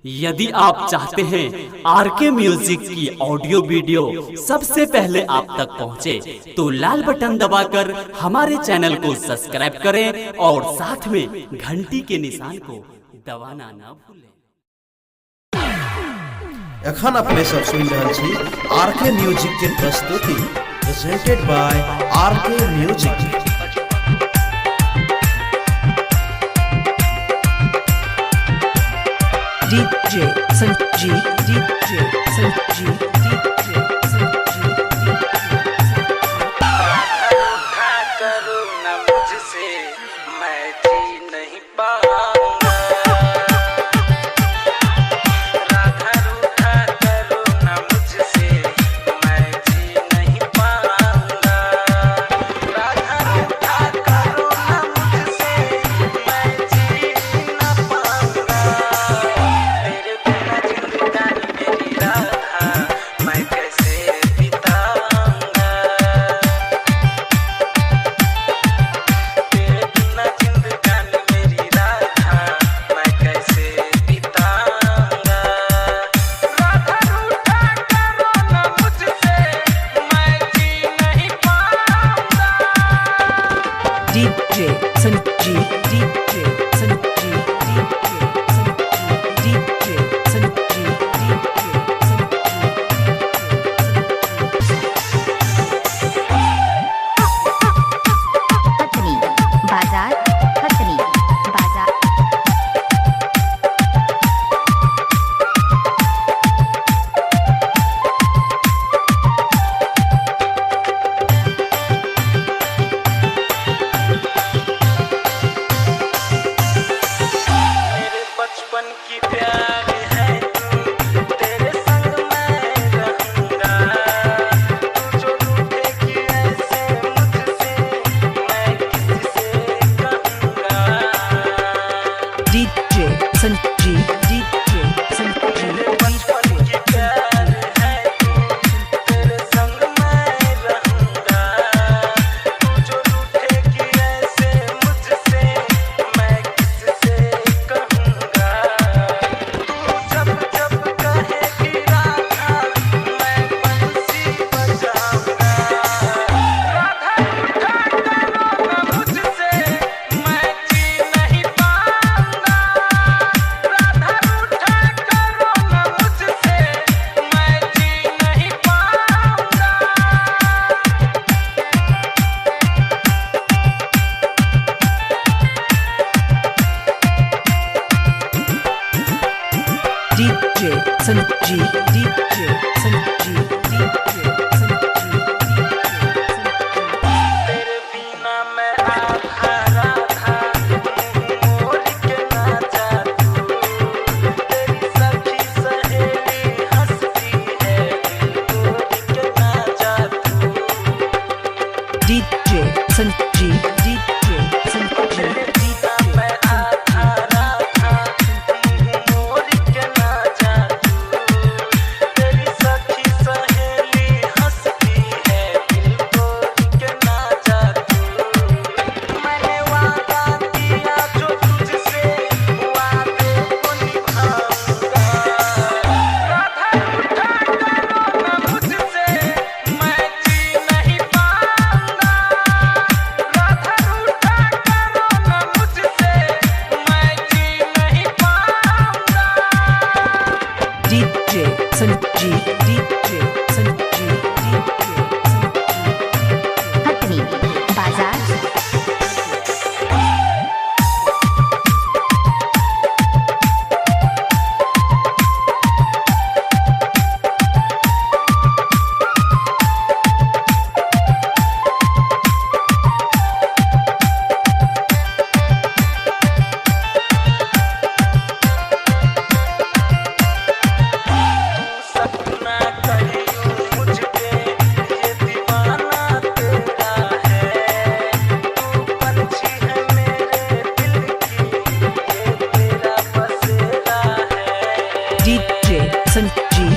यदि आप चाहते हैं आरके म्यूजिक की ऑडियो वीडियो सबसे पहले आप तक पहुंचे, तो लाल बटन दबाकर हमारे चैनल को सब्सक्राइब करें और साथ में घंटी के निशान को दबाना ना भूलें। एखन अपने सब सुन रहल छी आरके म्यूजिक के प्रस्तुति presented by RK music. DJ Sanjeev, DJ Sanjeev, DJ Sanjeev, Radha करो न मुझसे, मैं जी नहीं पाऊंगा। राधा रूठा करो न मुझसे, मैं जी नहीं पाऊंगा। राधा रूठा करो न मुझसे, मैं जी न पाऊंगा। तेरे बिना जिंदगानी मेरी राधा, मैं कैसे बिताऊंगा। तेरे बिना जिंदगानी मेरी राधा, मैं कैसे बिताऊंगा। राधा रूठा करो न मुझसे, मैं जी नहीं पाऊंगा। DJ Sanjeev, DJ Sanjeev, DJ Sanjeev, DJ Sanjeev, DJ खतनी बाजार, खतनी बाजार। मेरे बचपन की प्यार है तू, तेरे संग मैं रहूंगा। तू जो रूठेगी ऐसे मुझसे, मैं किससे कहूंगा। DJ Sanjeev, DJ Sanjeev, मेरे बचपन की प्यार है तू, तेरे संग मैं रहूंगा। तू जो रूठेगी ऐसे मुझसे, मैं किससे कहूंगा। तू जब जब कहेगी राधा, मैं बंसी बजाऊंगा। राधा रूठा करो न मुझसे, मैं जी नहीं पाऊंगा। राधा रूठा करो न मुझसे, मैं जी नहीं पाऊंगा। DJ Sanjeev, DJ Sanjeev, DJ Sanjeev, तेरे बिना मैं आधा राधा, मुंह मोड़ के ना जाऊं। तेरी सखी सहेली हंसती है, दिल तोड़ के ना जाऊं। DJ Sanjeev, DJ Sanjeev, तेरे बिना मैं आधा राधा, मुंह मोड़ के ना जाऊं। तेरी सखी सहेली हंसती है, दिल तोड़ के ना जाऊं। मैंने वादा किया जो तुझसे, वादे को निभाऊंगा। राधा रूठा करो न मुझसे, मैं जी नहीं पाऊंगा। राधा रूठा करो न मुझसे, मैं जी नहीं पाऊंगा। DJ Sanjeev, DJ Sanjeev, DJ Sanjeev, खतनी बाजार। सपना करियूं मुझ पे, ये दीवाना तेरा है। तू पंछी है मेरे दिल की, ये तेरा बसेरा है। DJ Sanjeev,